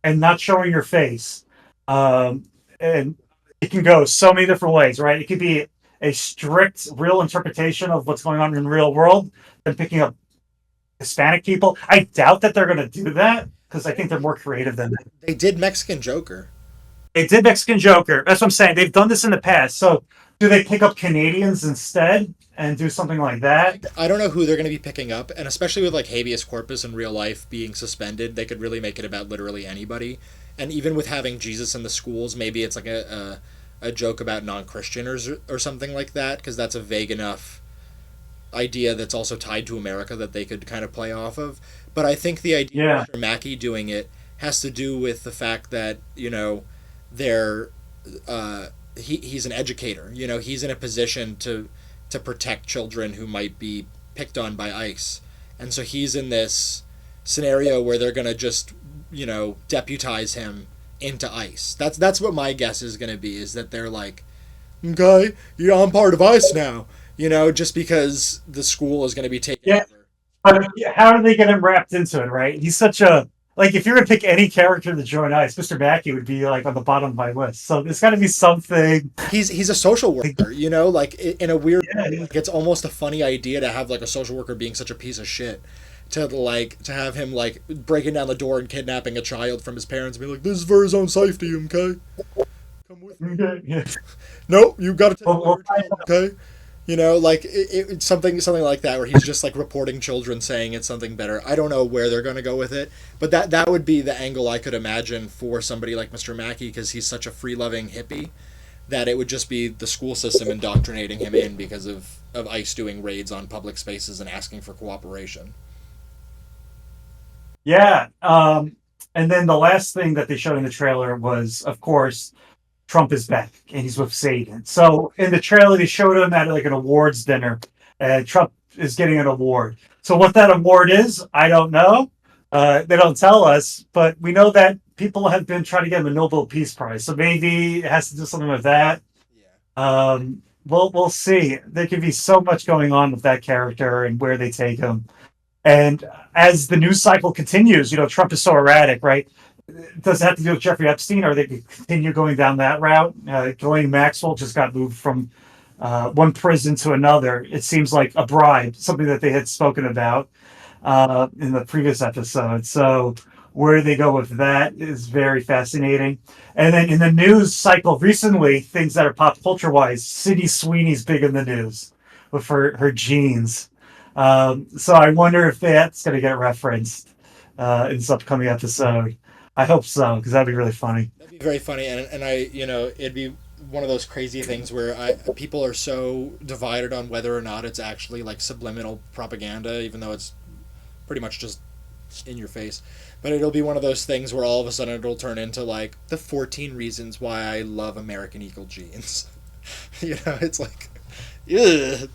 and not showing your face. And it can go so many different ways, right? It could be a strict, real interpretation of what's going on in the real world and picking up Hispanic people. I doubt that they're going to do that because I think they're more creative than that. They did Mexican Joker. They did Mexican Joker. That's what I'm saying. They've done this in the past. So do they pick up Canadians instead and do something like that? I don't know who they're going to be picking up, and especially with like habeas corpus in real life being suspended, they could really make it about literally anybody. And even with having Jesus in the schools, maybe it's like a joke about non-Christians or something like that, because that's a vague enough idea that's also tied to America that they could kind of play off of. But I think the idea of Mr. Mackey doing it has to do with the fact that, they're he's an educator. He's in a position to protect children who might be picked on by ICE. And so he's in this scenario where they're going to just, deputize him into ICE. That's what my guess is going to be, is that they're like, okay, I'm part of ICE now, just because the school is going to be taken over. But how do they get him wrapped into it, right? He's such a, like, if you're going to pick any character to join ICE, Mr. Mackey would be, like, on the bottom of my list. So there's got to be something. He's a social worker, like, in a weird way. Like, it's almost a funny idea to have, like, a social worker being such a piece of shit. To have him, like, breaking down the door and kidnapping a child from his parents and be like, this is for his own safety, okay? Come with me. Okay, yeah. Nope, you got to take over, okay? It's something like that, where he's just like reporting children, saying it's something better. I don't know where they're going to go with it, but that would be the angle I could imagine for somebody like Mr. Mackey, because he's such a free-loving hippie, that it would just be the school system indoctrinating him in because of ICE doing raids on public spaces and asking for cooperation. Yeah. And then the last thing that they showed in the trailer was, of course, Trump is back and he's with Satan. So in the trailer, they showed him at like an awards dinner, and Trump is getting an award. So what that award is, I don't know. They don't tell us, but we know that people have been trying to get him a Nobel Peace Prize. So maybe it has to do something with that. Yeah. We'll see. There could be so much going on with that character and where they take him. And as the news cycle continues, Trump is so erratic, right? Does it have to do with Jeffrey Epstein, or they could continue going down that route? Ghislaine Maxwell just got moved from one prison to another. It seems like a bribe, something that they had spoken about in the previous episode. So where they go with that is very fascinating. And then in the news cycle recently, things that are pop culture wise, Sydney Sweeney's big in the news with her jeans. So I wonder if that's going to get referenced in this upcoming episode. I hope so, because that'd be really funny. That'd be very funny, and I, it'd be one of those crazy things where people are so divided on whether or not it's actually like subliminal propaganda, even though it's pretty much just in your face. But it'll be one of those things where all of a sudden it'll turn into like the 14 reasons why I love American Eagle jeans. It's like, ugh.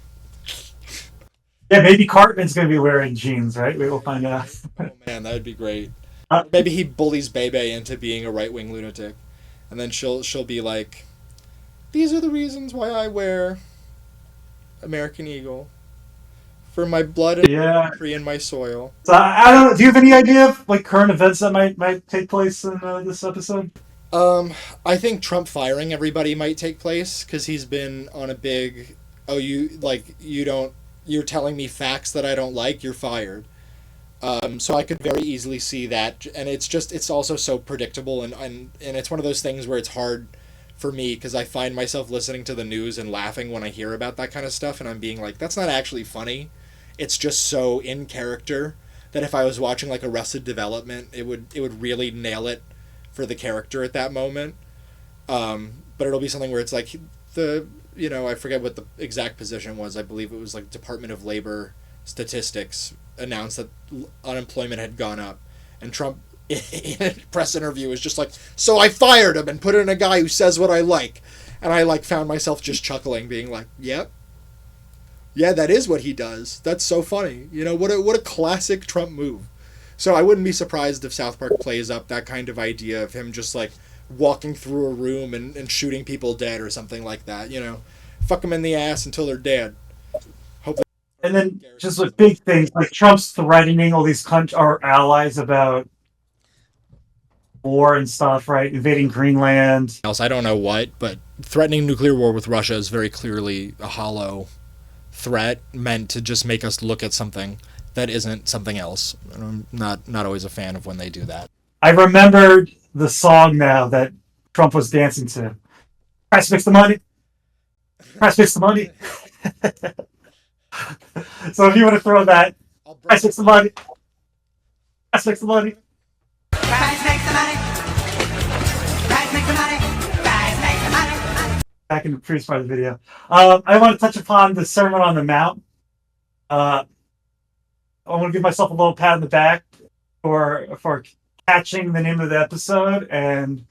Yeah, maybe Cartman's gonna be wearing jeans, right? We will find out. Oh man, that would be great. Uh, Maybe he bullies Bebe into being a right-wing lunatic, and then she'll be like, "These are the reasons why I wear American Eagle, for my blood and Yeah. country and my soil." So I don't know. Do you have any idea of like current events that might take place in this episode? I think Trump firing everybody might take place because he's been on a big, you're telling me facts that I don't like, you're fired. So I could very easily see that, and it's also so predictable, and it's one of those things where it's hard for me because I find myself listening to the news and laughing when I hear about that kind of stuff, and I'm being like, that's not actually funny. It's just so in character that if I was watching like Arrested Development, it would really nail it for the character at that moment. But it'll be something where it's like I forget what the exact position was. I believe it was like Department of Labor statistics announced that unemployment had gone up, and Trump in a press interview was just like, "So I fired him and put in a guy who says what I like," and I like found myself just chuckling, being like, "Yep, yeah, that is what he does. That's so funny. What a classic Trump move." So I wouldn't be surprised if South Park plays up that kind of idea of him just like walking through a room and shooting people dead or something like that. Fuck them in the ass until they're dead. And then just with big things like Trump's threatening all these our allies about war and stuff, right? Invading Greenland. I don't know what, but threatening nuclear war with Russia is very clearly a hollow threat meant to just make us look at something that isn't something else. And I'm not always a fan of when they do that. I remembered the song now that Trump was dancing to. Price fix the money. Price fix the money. So if you want to throw that, price fix the money. Price fix the money. Price makes the money. Price makes the money. Price makes the money. Back in the previous part of the video. I want to touch upon the Sermon on the Mount. I want to give myself a little pat on the back for catching the name of the episode and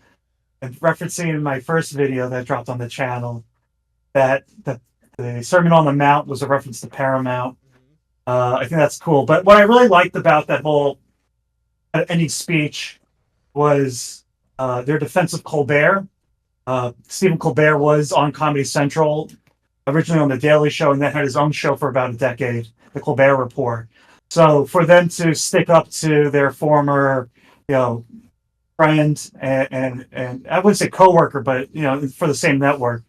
referencing in my first video that dropped on the channel that the Sermon on the Mount was a reference to Paramount. I think that's cool. But what I really liked about that whole ending speech was their defense of Colbert. Stephen Colbert was on Comedy Central, originally on The Daily Show, and then had his own show for about a decade, The Colbert Report. So for them to stick up to their former, friend and I wouldn't say coworker, but for the same network,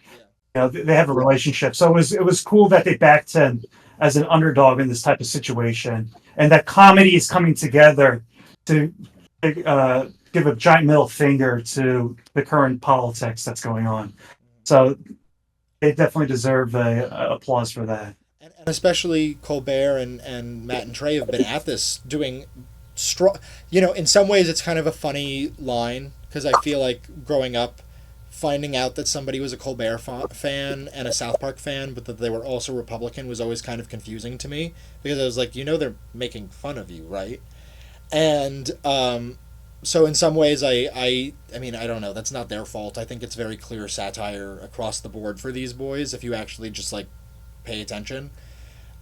they have a relationship. So it was cool that they backed him as an underdog in this type of situation, and that comedy is coming together to give a giant middle finger to the current politics that's going on. So they definitely deserve applause for that. And especially Colbert and Matt and Trey have been at this doing strong. In some ways it's kind of a funny line because I feel like growing up, finding out that somebody was a Colbert fan and a South Park fan, but that they were also Republican was always kind of confusing to me because I was like, they're making fun of you, right? And so in some ways, I mean, I don't know. That's not their fault. I think it's very clear satire across the board for these boys if you actually just like pay attention.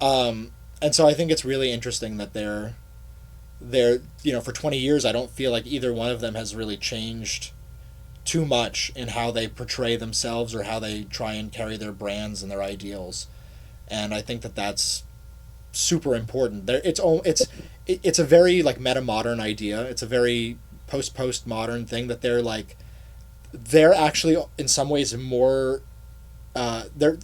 And so I think it's really interesting that they're for 20 years, I don't feel like either one of them has really changed too much in how they portray themselves or how they try and carry their brands and their ideals. And I think that that's super important. It's a very like meta modern idea. It's a very post modern thing that they're actually in some ways more they're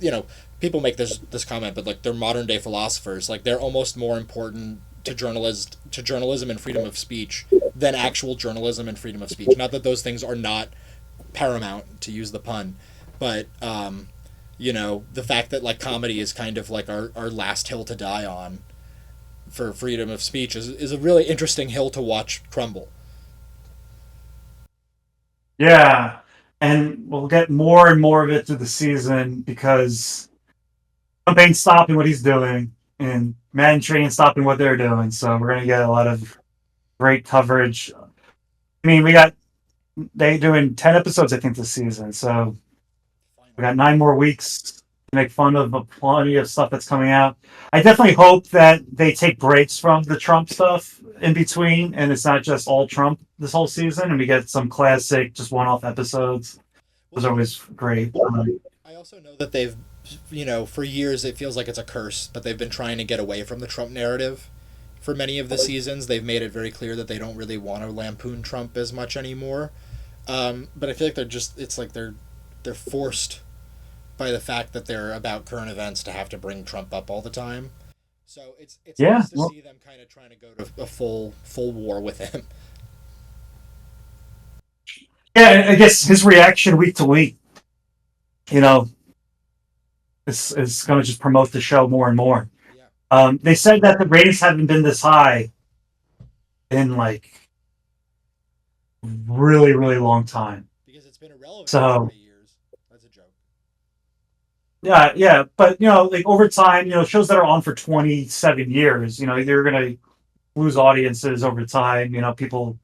people make this comment, but like they're modern day philosophers. Like they're almost more important to journalism and freedom of speech than actual journalism and freedom of speech. Not that those things are not paramount, to use the pun, but the fact that like comedy is kind of like our last hill to die on for freedom of speech is a really interesting hill to watch crumble. Yeah, and we'll get more and more of it through the season because Trump ain't stopping what he's doing, and Matt and Trey ain't stopping what they're doing. So we're gonna get a lot of great coverage. I mean, we got they doing 10 episodes, I think, this season. So we got 9 more weeks to make fun of plenty of stuff that's coming out. I definitely hope that they take breaks from the Trump stuff in between, and it's not just all Trump this whole season, and we get some classic, just one-off episodes. Those are always great. I also know that they've, for years it feels like it's a curse, but they've been trying to get away from the Trump narrative. For many of the seasons, they've made it very clear that they don't really want to lampoon Trump as much anymore. But I feel like they're forced by the fact that they're about current events to have to bring Trump up all the time. So it's Yeah, nice to well, see them kind of trying to go to a full war with him. yeah. I guess his reaction week to week, you know, is going to just promote the show more and more. Yeah, They said that the ratings haven't been this high in like really, really long time. because it's been irrelevant for So 20 years. That's a joke. yeah, yeah, but like over time, shows that are on for 27 years, they're gonna lose audiences over time. People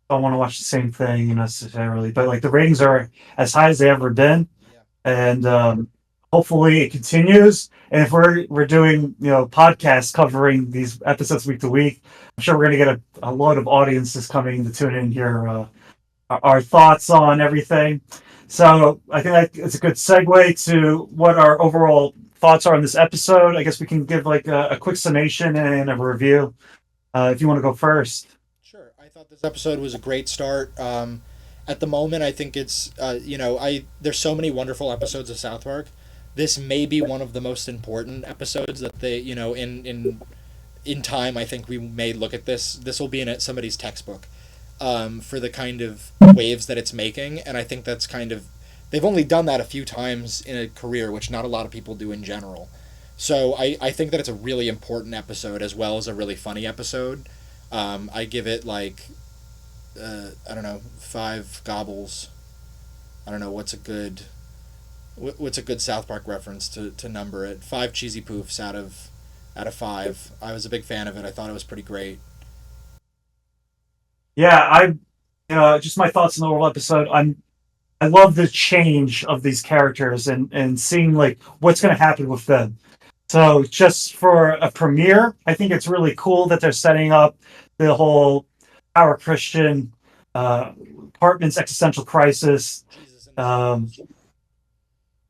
don't want to watch the same thing, necessarily. But like the ratings are as high as they ever been, Yeah. and hopefully it continues. And if we're doing podcasts covering these episodes week to week, I'm sure we're gonna get a lot of audiences coming to tune in here. Our thoughts on everything. So I think that it's a good segue to what our overall thoughts are on this episode. I guess we can give like a quick summation and a review. If you want to go first. Sure. I thought this episode was a great start. At the moment, I think it's there's so many wonderful episodes of South Park. This may be one of the most important episodes that they in time. I think we may look at this. This will be in somebody's textbook, for the kind of waves that it's making, and I think that's kind of they've only done that a few times in a career, which not a lot of people do in general. So I think that it's a really important episode as well as a really funny episode. I give it like, I don't know, 5 gobbles. I don't know what's a good South Park reference to number it. 5 cheesy poofs out of 5. I was a big fan of it. I thought it was pretty great. Yeah, just my thoughts on the whole episode. I love the change of these characters and seeing like what's going to happen with them. So just for a premiere, I think it's really cool that they're setting up the whole Our Christian, Cartman's existential crisis, Jesus and um,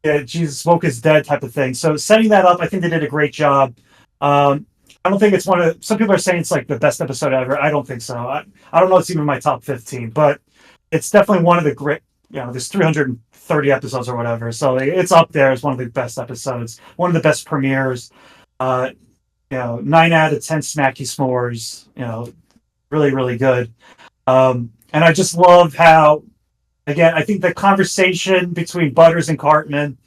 yeah, Jesus woke is dead type of thing. So setting that up, I think they did a great job. I don't think it's one of some people are saying it's like the best episode ever. I don't think so. I don't know it's even my top 15, but it's definitely one of the great. There's 330 episodes or whatever, so it's up there as one of the best episodes, one of the best premieres. 9 out of 10 smacky s'mores. Really, really good. And I just love how, again, I think the conversation between Butters and Cartman,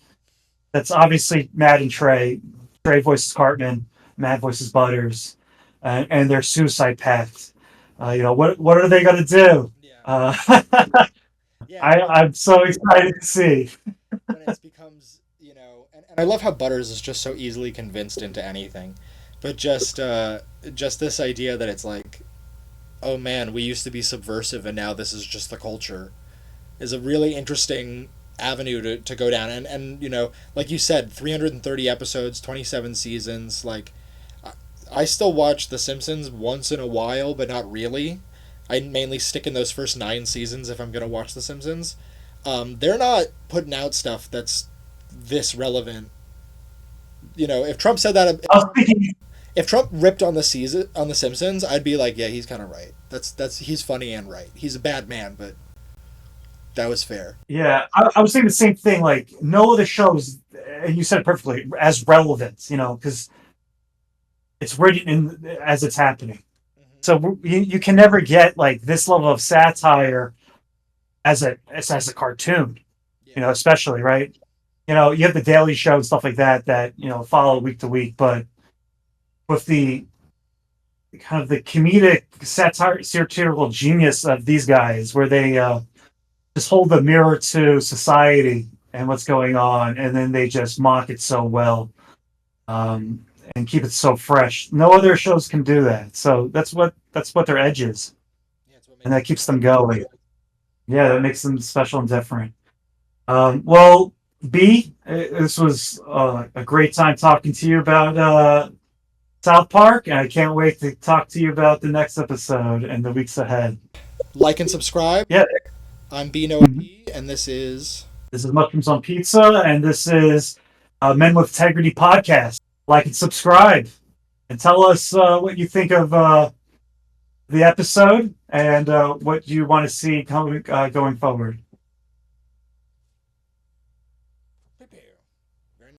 that's obviously Matt and Trey. Trey voices Cartman, Matt voices Butters, and their suicide pact. What are they going to do? yeah, yeah. I'm so excited to see. When it becomes and I love how Butters is just so easily convinced into anything, but just this idea that it's like, oh man, we used to be subversive and now this is just the culture, is a really interesting avenue to go down. And like you said, 330 episodes, 27 seasons. Like I still watch The Simpsons once in a while, but not really. I mainly stick in those first 9 seasons if I'm gonna watch The Simpsons. They're not putting out stuff that's this relevant. If Trump said that, I was thinking, if Trump ripped on The Simpsons, I'd be like, yeah, he's kind of right. He's funny and right. He's a bad man, but that was fair. yeah, I was thinking the same thing. Like no other shows, and you said it perfectly, as relevant. Because it's written in as it's happening. So you can never get like this level of satire as a cartoon, Yeah. especially right. You have the Daily Show and stuff like that follow week to week, but with the kind of the comedic satirical genius of these guys, where they just hold the mirror to society and what's going on, and then they just mock it so well, and keep it so fresh. No other shows can do that. So that's what their edge is, Yeah, it's what and that makes keeps them going. Yeah, that makes them special and different. Well, B, this was a great time talking to you about South Park, and I can't wait to talk to you about the next episode and the weeks ahead. Like and subscribe. Yeah. I'm B Noah P, and this is Mushrooms on Pizza, and this is Men with Tegridy Podcast. Like and subscribe, and tell us what you think of the episode and what you want to see going forward.